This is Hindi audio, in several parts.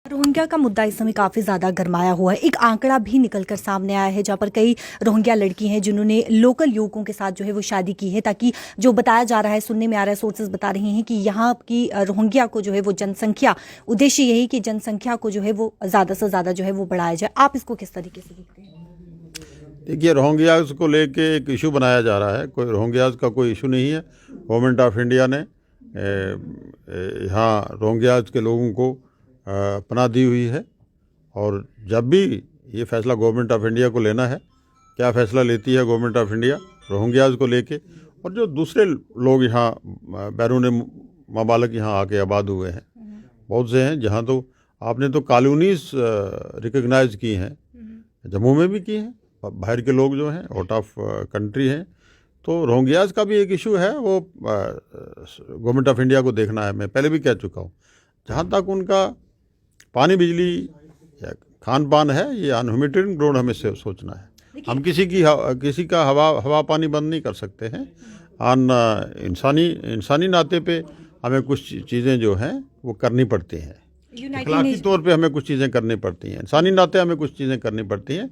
रोहिंग्या का मुद्दा इस समय काफ़ी ज़्यादा गरमाया हुआ है। एक आंकड़ा भी निकलकर सामने आया है जहाँ पर कई रोहिंग्या लड़की हैं जिन्होंने लोकल युवकों के साथ जो है वो शादी की है, ताकि जो बताया जा रहा है, सुनने में आ रहा है, सोर्सेज बता रही हैं कि यहाँ की रोहिंग्या को जो है वो जनसंख्या, उद्देश्य यही कि जनसंख्या को जो है वो ज़्यादा से ज़्यादा जो है वो बढ़ाया जाए। आप इसको किस तरीके से देखते हैं? देखिए, रोहिंग्याज को लेके एक इशू बनाया जा रहा है। कोई रोहिंग्याज का कोई इशू नहीं है। गवर्नमेंट ऑफ इंडिया ने यहाँ रोहिंग्याज के लोगों को पनाह दी हुई है, और जब भी ये फैसला गवर्नमेंट ऑफ इंडिया को लेना है, क्या फैसला लेती है गवर्नमेंट ऑफ इंडिया रोहिंग्याज को लेके, और जो दूसरे लोग यहाँ बैरून ममालिक यहाँ आके आबाद हुए हैं, बहुत से हैं जहाँ तो आपने तो कॉलोनीज रिकग्नाइज की हैं, जम्मू में भी की हैं, बाहर के लोग जो हैं आउट ऑफ कंट्री हैं। तो रोहिंग्याज का भी एक इशू है, वो गवर्नमेंट ऑफ इंडिया को देखना है। मैं पहले भी कह चुका हूँ, जहाँ तक उनका पानी बिजली या खान पान है, ये अनह्यूमैनिटेरियन ग्राउंड हमें से सोचना है। हम किसी का हवा पानी बंद नहीं कर सकते हैं। इंसानी नाते पे हमें कुछ चीज़ें जो हैं वो करनी पड़ती हैं, अखलाकी तौर पे हमें कुछ चीज़ें करनी पड़ती हैं, इंसानी नाते हमें कुछ चीज़ें करनी पड़ती हैं।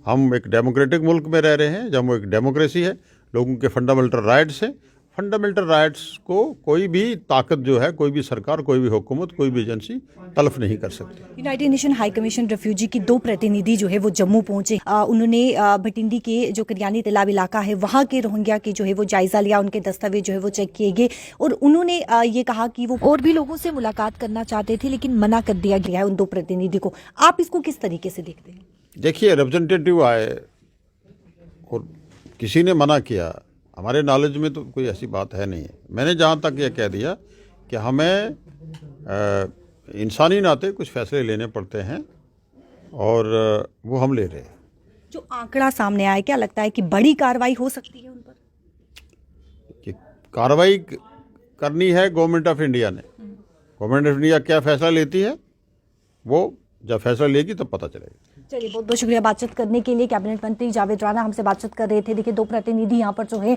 हम एक डेमोक्रेटिक मुल्क में रह रहे हैं, जब वो एक डेमोक्रेसी है, लोगों के फंडामेंटल राइट्स हैं। फंडामेंटल राइट्स को कोई भी ताकत जो है, कोई भी सरकार, कोई भी हुकूमत, कोई भी एजेंसी तलफ नहीं कर सकती। United nation high commission refugee की 2 प्रतिनिधि जो है वो जम्मू पहुंचे। उन्होंने भटिंडी के जो करियानी तालाब इलाका है वहाँ के रोहिंग्या की जो है वो जायजा लिया, उनके दस्तावेज जो है वो चेक किए गए, और उन्होंने ये कहा कि वो और भी लोगों से मुलाकात करना चाहते थे, लेकिन मना कर दिया गया है उन 2 प्रतिनिधि को। आप इसको किस तरीके से देखते हैं? देखिए, रिप्रेजेंटेटिव आए और किसी ने मना किया, हमारे नॉलेज में तो कोई ऐसी बात है नहीं है। मैंने जहाँ तक ये कह दिया कि हमें इंसानी नाते कुछ फैसले लेने पड़ते हैं, और वो हम ले रहे हैं। जो आंकड़ा सामने आया, क्या लगता है कि बड़ी कार्रवाई हो सकती है उन पर? कि कार्रवाई करनी है गवर्नमेंट ऑफ इंडिया ने। गवर्नमेंट ऑफ इंडिया क्या फैसला लेती है, वो जब फैसला लेगी तब पता चलेगा। चलिए, बहुत बहुत शुक्रिया बातचीत करने के लिए। कैबिनेट मंत्री जावेद राणा हमसे बातचीत कर रहे थे। देखिए, 2 प्रतिनिधि यहाँ पर जो है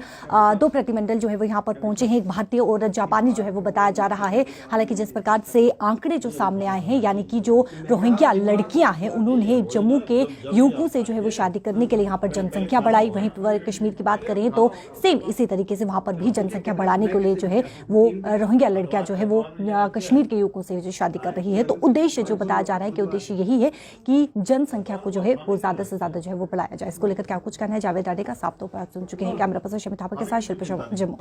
2 प्रतिनिधिमंडल जो है वो यहाँ पर पहुंचे हैं, एक भारतीय और जापानी जो है वो बताया जा रहा है। हालांकि जिस प्रकार से आंकड़े जो सामने आए हैं, यानी कि जो रोहिंग्या लड़कियां हैं उन्होंने जम्मू के युवकों से जो है वो शादी करने के लिए यहाँ पर जनसंख्या बढ़ाई। वहीं पर कश्मीर की बात करें तो सेम इसी तरीके से वहाँ पर भी जनसंख्या बढ़ाने के लिए जो है वो रोहिंग्या लड़कियां जो है वो कश्मीर के युवकों से जो शादी कर रही है। तो उद्देश्य जो बताया जा रहा है कि उद्देश्य यही है कि जनसंख्या को जो है वो ज्यादा से ज्यादा जो है वो बढ़ाया जाए। इसको लेकर क्या कुछ कहना है जावेद राणे का, साफ तौर पर आप सुन चुके हैं। कैमरा पर्सन शमी थापा के साथ शिल्पा शर्मा, जम्मू।